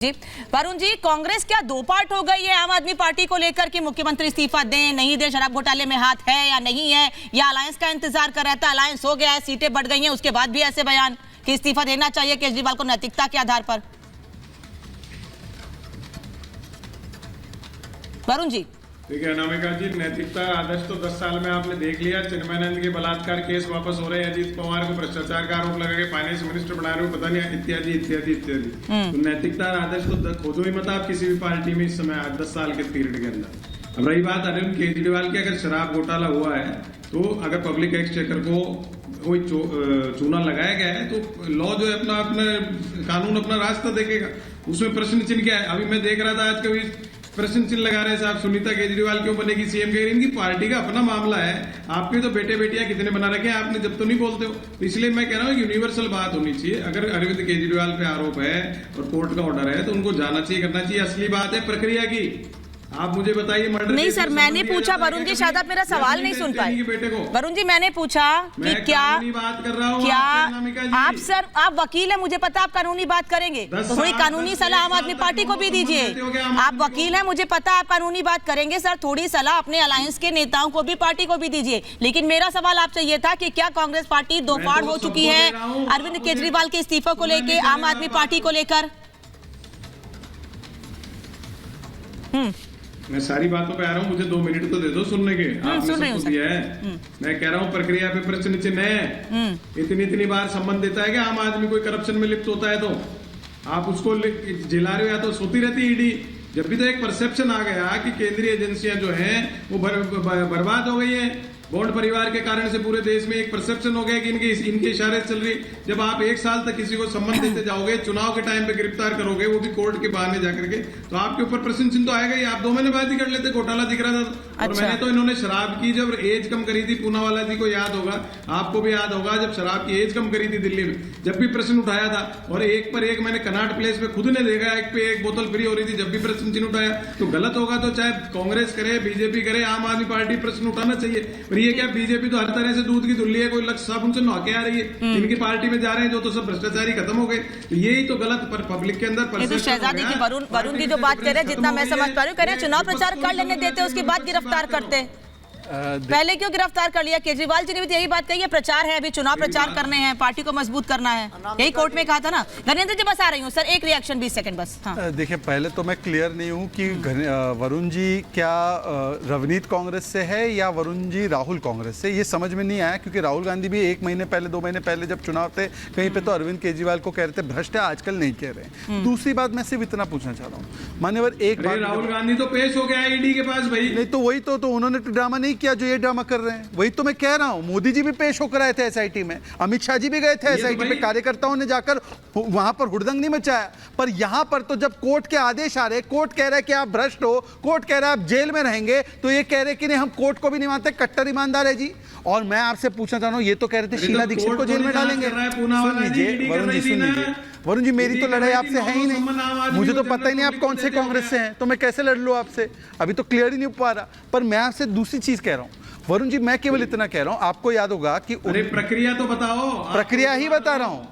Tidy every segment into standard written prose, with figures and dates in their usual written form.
जी वरुण जी, कांग्रेस क्या दो पार्ट हो गई है आम आदमी पार्टी को लेकर कि मुख्यमंत्री इस्तीफा दें नहीं दें, शराब घोटाले में हाथ है या नहीं है, या अलायंस का इंतजार कर रहा था, अलायंस हो गया है, सीटें बढ़ गई हैं, उसके बाद भी ऐसे बयान कि इस्तीफा देना चाहिए केजरीवाल को नैतिकता के आधार पर। वरुण जी देखिए अनामिका जी, नैतिकता आदर्श तो 10 साल में आपने देख लिया। चिन्मयानंद के बलात्कार केस वापस हो रहे हैं, अजीत पवार को भ्रष्टाचार का आरोप लगा के फाइनेंस मिनिस्टर बना रहे हो, पता नहीं इत्यादि इत्यादि इत्यादि। तो नैतिकता आदर्श तो खोजो ही मत आप किसी भी पार्टी में इस समय 10 साल के पीरियड के अंदर। अब रही बात अरविंद केजरीवाल की, अगर शराब घोटाला हुआ है तो अगर पब्लिक एक्सचेकर को कोई चूना लगाया गया है तो लॉ जो है अपना कानून अपना रास्ता देखेगा। उसमें प्रश्न चिन्ह क्या है? अभी मैं देख रहा था आज कभी प्रश्न चिन्ह लगा रहे साहब, सुनीता केजरीवाल क्यों बनेगी सीएम? कह रही इनकी पार्टी का अपना मामला है, आपके तो बेटे बेटियां कितने बना रखे हैं आपने, जब तो नहीं बोलते हो। इसलिए मैं कह रहा हूँ यूनिवर्सल बात होनी चाहिए। अगर अरविंद केजरीवाल पे आरोप है और कोर्ट का ऑर्डर है तो उनको जाना चाहिए, करना चाहिए। असली बात है प्रक्रिया की। आप मुझे बताइए मर्डर नहीं सर, मैंने पूछा वरुण जी, शायद आप मेरा सवाल नहीं सुन पाए। वरुण जी मैंने पूछा कि क्या बात कर रहा हूँ, क्या आप सर आप वकील है, मुझे पता आप कानूनी बात करेंगे तो थोड़ी कानूनी सलाह आम आदमी पार्टी को भी दीजिए। आप वकील हैं, मुझे पता आप कानूनी बात करेंगे सर, थोड़ी सलाह अपने अलायंस के नेताओं को भी पार्टी को भी दीजिए। लेकिन मेरा सवाल आपसे ये था कि क्या कांग्रेस पार्टी दो फाड़ हो चुकी है अरविंद केजरीवाल के इस्तीफे को लेकर, आम आदमी पार्टी को लेकर? मैं सारी बातों पे आ रहा हूँ, मुझे 2 मिनट तो दे दो सुनने के। आपने सुन रही हूँ दिया है। मैं कह रहा हूँ प्रक्रिया पे प्रश्न चिन्ह है। इतनी बार संबंध देता है कि आम आदमी कोई करप्शन में लिप्त होता है तो आप उसको जिला रहे हो या तो सोती रहती ईडी। जब भी तो एक परसेप्शन आ गया कि केंद्रीय एजेंसियां जो हैं वो बर्बाद हो गई हैं, बॉन्ड परिवार के कारण से पूरे देश में एक परसेप्शन हो गया कि इनके इशारे चल रही। जब आप 1 साल तक किसी को सम्मन देते जाओगे, चुनाव के टाइम पे गिरफ्तार करोगे, वो भी कोर्ट के बहाने जाकर के, तो आपके ऊपर प्रश्न चिन्ह तो आएगा ही। आप 2 महीने बाद ही कर लेते, घोटाला दिख रहा था। और मैंने तो इन्होंने शराब की जब एज कम करी थी, पूनावाला जी को याद होगा, आपको भी याद होगा, जब शराब की एज कम करी थी दिल्ली में, जब भी प्रश्न उठाया था और एक पर एक मैंने कनाट प्लेस पे खुद ने देखा, एक पे एक बोतल फ्री हो रही थी, जब भी प्रश्न चिन्ह उठाया। तो गलत होगा तो चाहे कांग्रेस करे, बीजेपी करे, आम आदमी पार्टी प्रश्न उठाना चाहिए। पर ये क्या, बीजेपी तो हर तरह से दूध की धुल्ली है, कोई लक्ष्य साबुन से नहा के आ रही है, इनकी पार्टी में जा रहे हैं जो तो सब भ्रष्टाचारी खत्म हो गए। तो यही तो गलत पर पब्लिक के अंदर तो शहजादी की वरुण जी जो बात कर रहे हैं, जितना मैं समझ पा रही हूँ, कह रहे हैं चुनाव प्रचार कर लेने देते, उसके बाद गिरफ्तार करते। पहले क्यों गिरफ्तार कर लिया? केजरीवाल जी ने भी यही बात कही है, प्रचार है, अभी चुनाव प्रचार करने हैं, पार्टी को मजबूत करना है, यही कोर्ट में कहा था ना। धनेंद्र जी बस आ रही हूँ सर, एक रिएक्शन 20 सेकंड बस। हाँ। देखिए पहले तो मैं क्लियर नहीं हूँ कि वरुण जी क्या रवनीत कांग्रेस से है या वरुण जी राहुल कांग्रेस से, ये समझ में नहीं आया। क्योंकि राहुल गांधी भी 1 महीने पहले 2 महीने पहले जब चुनाव थे, कहीं पे तो अरविंद केजरीवाल को कह रहे थे भ्रष्ट है, आजकल नहीं कह रहे। दूसरी बात मैं सिर्फ इतना पूछना चाह रहा हूँ मान्यवर, एक बात, राहुल गांधी तो पेश हो गया ईडी के पास भाई। नहीं तो वही तो उन्होंने ड्रामा नहीं किया जो ये ड्रामा कर रहे हैं, वही तो मैं कह रहा हूं। मोदी जी भी पेश होकर आए थे एसआईटी में, अमित शाह जी भी गए थे एसआईटी पे, कार्यकर्ताओं ने जाकर वहां पर हुड़दंग नहीं मचाया। पर यहां पर तो जब कोर्ट के आदेश आ रहे, कोर्ट कह रहा है कि आप भ्रष्ट हो, कोर्ट कह रहा है आप जेल में रहेंगे, तो ये कह रहे कि नहीं हम कोर्ट को भी नहीं मानते, कट्टर ईमानदार है जी। और मैं आपसे पूछना चाह रहा हूं, ये तो कह रहे थे शीला दीक्षित को जेल में डालेंगे। सुन लीजिए वरुण जी, सुन लीजिए वरुण जी, मेरी तो लड़ाई आपसे है ही नहीं, मुझे तो पता ही नहीं आप कौन से कांग्रेस से हैं, तो मैं कैसे लड़ लूं आपसे? अभी तो क्लियर ही नहीं हो पा रहा। पर मैं आपसे दूसरी चीज कह रहा हूं वरुण जी, मैं केवल इतना कह रहा हूं, आपको याद होगा कि प्रक्रिया तो बताओ। प्रक्रिया ही बता रहा हूं,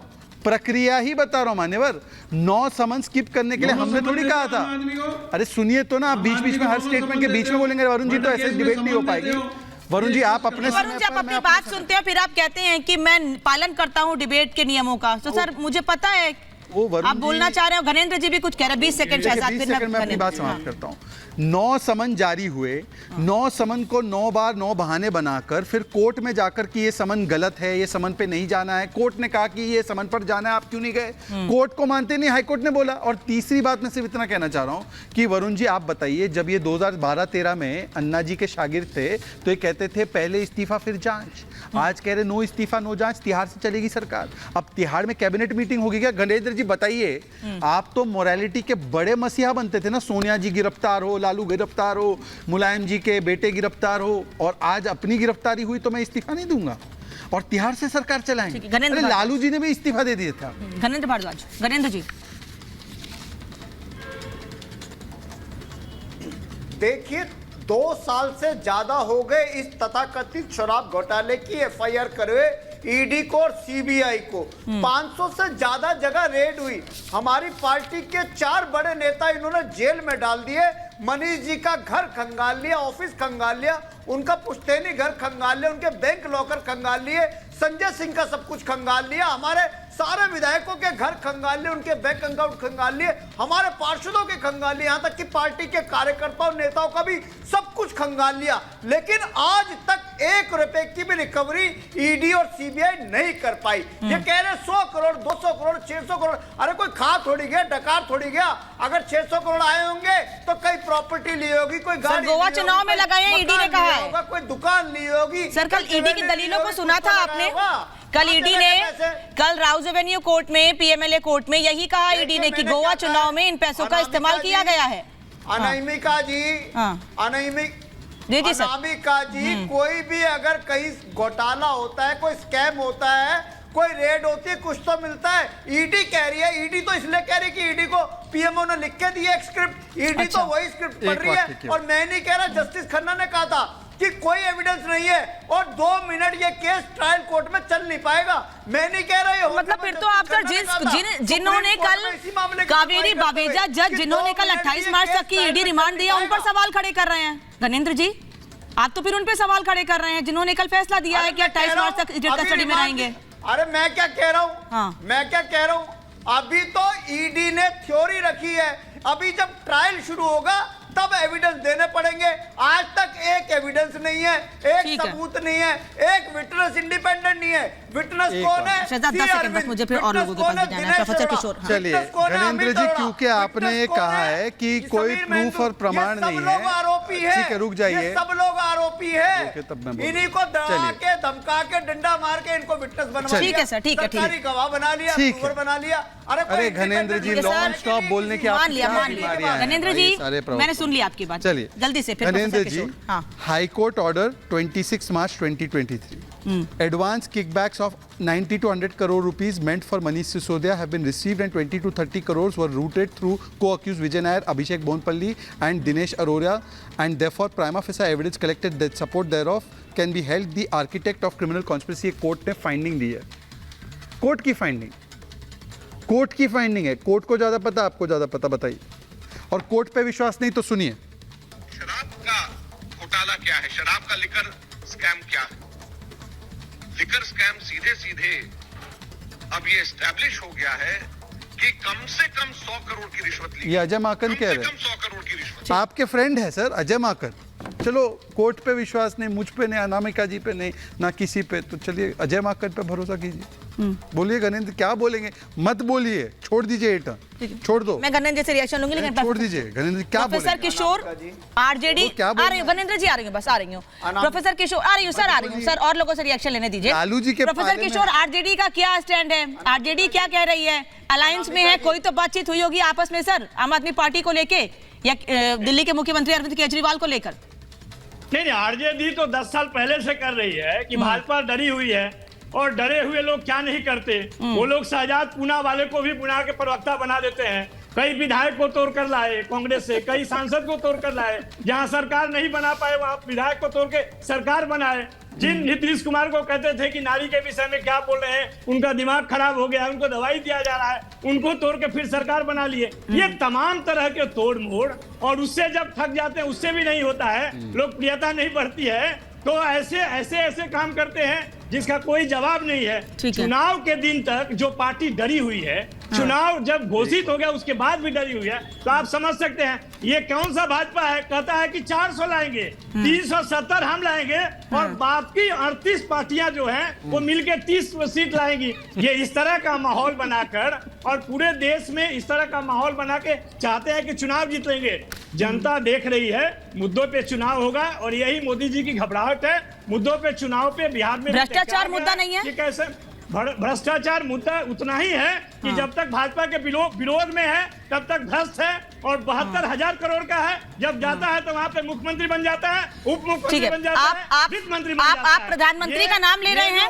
प्रक्रिया ही बता रहा हूं मान्यवर। 9 समन स्किप करने के लिए हमने थोड़ी कहा था। अरे सुनिए तो ना, आप बीच बीच में हर स्टेटमेंट के बीच में बोलेंगे वरुण जी, तो ऐसे डिबेट नहीं हो पाएगी। वरुण जी आप अपने बात सुनते हो, फिर आप कहते हैं कि मैं पालन करता हूं डिबेट के नियमों का। तो सर मुझे पता है आप बोलना चाह रहे हो, घनेंद्र जी भी कुछ कह रहे हैं। 20 सेकंड मैं अपनी बात समाप्त करता हूं। 9 समन जारी हुए, 9 समन को 9 बार 9 बहाने बनाकर फिर कोर्ट में जाकर कि ये समन गलत है, ये समन पे नहीं जाना है, कोर्ट ने कहा कि ये समन पर जाना है, आप क्यों नहीं गए? कोर्ट को मानते नहीं, हाई कोर्ट ने बोला। और तीसरी बात मैं सिर्फ इतना कहना चाह रहा हूं कि वरुण जी आप बताइए, जब ये 2012-13 में अन्ना जी के शागिर्द थे तो ये कहते थे पहले इस्तीफा फिर जांच, आज कह रहे नो इस्तीफा नो जांच, तिहाड़ से चलेगी सरकार। अब तिहाड़ में कैबिनेट मीटिंग होगी क्या? घनेंद्र जी बताइए, आप तो मोरालिटी के बड़े मसीहा बनते थे ना, सोनिया जी गिरफ्तार हो, लालू गिरफ्तार हो, मुलायम जी के बेटे गिरफ्तार हो, और आज अपनी गिरफ्तारी हुई तो मैं इस्तीफा नहीं दूंगा और तिहाड़ से सरकार चलाएंगे। अरे लालू जी ने भी इस्तीफा दे दिया था। घनेंद्र भारद्वाज, घनेंद्र जी देखिए, 2 साल से ज्यादा हो गए इस तथाकथित शराब घोटाले की एफआईआर करे ईडी को और सीबीआई को। 500 से ज्यादा जगह रेड हुई। हमारी पार्टी के 4 बड़े नेता इन्होंने जेल में डाल दिए। मनीष जी का घर खंगाल लिया, ऑफिस खंगाल लिया, उनका पुश्तैनी घर खंगाल लिया, उनके बैंक लॉकर खंगाल लिए, संजय सिंह का सब कुछ खंगाल लिया, हमारे सारे विधायकों के घर खंगाल लिए, उनके बैंक अकाउंट खंगाल लिए, हमारे पार्षदों के खंगाल लिए, यहां तक कि पार्टी के कार्यकर्ताओं नेताओं का भी सब कुछ खंगाल लिया। लेकिन आज तक 1 रुपए की भी रिकवरी ईडी और सीबीआई नहीं कर पाई। ये कह रहे 100 करोड़ 200 करोड़ 600 करोड़, अरे कोई खा थोड़ी गया, डकार थोड़ी गया। अगर 600 करोड़ आए होंगे तो कई प्रॉपर्टी ली होगी, कोई गाड़ी गोवा चुनाव में लगाए हैं, ईडी ने कहा है, कोई दुकान ली होगी। सर कल ईडी की दलीलों को सुना था आपने? कल ईडी ने कल राउज एवेन्यू कोर्ट में, पीएमएलए कोर्ट में यही कहा ईडी ने कि गोवा चुनाव में इन पैसों का इस्तेमाल किया गया है। अनामिका जी, अनामिका जी, कोई भी अगर कहीं घोटाला होता है, कोई स्कैम होता है, कोई रेड होती है, कुछ तो मिलता है। ईडी कह रही है, ईडी तो इसलिए कह रही है कि ईडी को पीएमओ ने लिख के दी है एक स्क्रिप्ट, ईडी तो वही स्क्रिप्ट पढ़ रही है। और मैं नहीं कह रहा, जस्टिस खन्ना ने कहा था कि कोई एविडेंस नहीं है और 2 मिनट ये केस ट्रायल कोर्ट में चल नहीं पाएगा। मैं नहीं कह रहा, मतलब फिर तो आप सर जिन्होंने कल कावेरी बावेजा जज जिन्होंने कल 28 मार्च तक की ईडी रिमांड दिया, उन पर सवाल खड़े कर रहे हैं गणेंद्र जी। आप तो फिर उन पे सवाल खड़े कर रहे हैं जिन्होंने कल फैसला दिया है कि 28 मार्च तक कस्टडी में रहेंगे। अरे मैं क्या कह रहा हूँ, मैं क्या कह रहा हूँ, अभी तो ईडी ने थ्योरी रखी है, अभी जब ट्रायल शुरू होगा तब एविडेंस देने पड़ेंगे। आज तक एक एविडेंस नहीं है, एक सबूत नहीं है, एक विटनेस इंडिपेंडेंट नहीं है। विटनेस कौन है? मुझे फिर और लोगों के पास भी जाना है। प्रोफेसर किशोर, चलिए गणेंद्र जी, क्योंकि आपने ये कहा है कि कोई प्रूफ और प्रमाण नहीं है, आरोपी है, ठीक है, रुक जाइए, सब लोग आरोपी है, इन्हीं को डरा के धमका के डंडा मार के इनको विटनेस बनवा, ठीक है सर, ठीक है, सरकारी गवाह बना लिया, प्रूवर बना लिया। अरे गणेंद्र जी, नॉन स्टॉप बोलने की मान लिया गणेंद्र जी, मैंने सुन लिया आपकी बात। चलिए जल्दी से फिर गणेंद्र जी, high court order 26 March 2023, advance kickbacks of 90 to 100 crore rupees meant for Manish Sisodia have been received and 20 to 30 crores were routed through co-accused Vijay Nair, Abhishek Bonpalli and Dinesh Arora, and therefore prima facie evidence collected that support thereof can be held the architect of criminal conspiracy। Court ने finding दी है, court की finding, court की finding है। Court को ज्यादा पता, आपको ज्यादा पता, बताइए। और कोर्ट पे विश्वास नहीं तो सुनिए। शराब का घोटाला क्या है, शराब का लिकर स्कैम क्या है? लिकर स्कैम सीधे सीधे अब ये एस्टैब्लिश हो गया है कि कम से कम 100 करोड़ की रिश्वत ली। ये अजय माकन कह रहे हैं, 100 करोड़ की रिश्वत। आपके फ्रेंड है सर अजय माकन। चलो कोर्ट पे विश्वास नहीं, मुझ पे नहीं, अनामिका जी पे नहीं, ना किसी पे, तो चलिए अजय माकन पे भरोसा कीजिए। बोलिए गणेंद्र, क्या बोलेंगे? मत बोलिए, छोड़ दीजिए ये टर्न, छोड़ दो। मैं गणेंद्र से रिएक्शन लूंगी, लेकिन छोड़ दीजिए गणेंद्र, क्या बोलेंगे? प्रोफेसर किशोर, आरजेडी आ रही हूँ, गणेंद्र जी आ रही हूँ, बस आ रही हूँ। प्रोफेसर किशोर आ रही हूँ, सर आ रही हूँ, सर और लोगों से रिएक्शन लेने दीजिए। लालू जी के प्रोफेसर किशोर, आरजेडी का क्या स्टैंड है? आरजेडी क्या कह रही है? अलायंस में है, कोई तो बातचीत हुई होगी आपस में सर, आम आदमी पार्टी को लेके या दिल्ली के मुख्यमंत्री अरविंद केजरीवाल को लेकर? नहीं, आरजेडी तो 10 साल पहले से कर रही है कि भाजपा डरी हुई है, और डरे हुए लोग क्या नहीं करते, वो लोग शहजाद पूना वाले को भी बुला के प्रवक्ता बना देते हैं। कई विधायक को तोड़ कर लाए कांग्रेस से, कई सांसद को तोड़ कर लाए, जहां सरकार नहीं बना पाए वहां विधायक को तोड़ के सरकार बनाए। जिन नीतीश कुमार को कहते थे कि नारी के विषय में क्या बोल रहे हैं, उनका दिमाग खराब हो गया, उनको दवाई दिया जा रहा है, उनको तोड़ के फिर सरकार बना लिए। ये तमाम तरह के तोड़ मोड़, और उससे जब थक जाते हैं उससे भी नहीं होता है, लोकप्रियता नहीं बढ़ती है, तो ऐसे काम करते हैं जिसका कोई जवाब नहीं है। चुनाव के दिन तक जो पार्टी डरी हुई है, चुनाव जब घोषित हो गया उसके बाद भी डरी हुई है, तो आप समझ सकते हैं ये कौन सा भाजपा है, कहता है कि 400 लाएंगे, 370 हम लाएंगे, और बाकी 38 पार्टियां जो हैं वो मिलकर 30 सीट लाएंगी। ये इस तरह का माहौल बनाकर, और पूरे देश में इस तरह का माहौल बना के चाहते हैं कि चुनाव जीत लेंगे। जनता देख रही है, मुद्दों पे चुनाव होगा, और यही मोदी जी की घबराहट है। मुद्दों पे चुनाव पे बिहार में भ्रष्टाचार मुद्दा नहीं है, ये कैसे? भ्रष्टाचार मुद्दा उतना ही है कि जब तक भाजपा के विरोध में है तब तक भ्रष्ट है, और 72,000 करोड़ का है, जब जाता है तो वहाँ पे मुख्यमंत्री बन जाता है, उप मुख्यमंत्री बन जाता है, वित्त मंत्री बन जाता है। आप प्रधानमंत्री का नाम ले रहे हैं।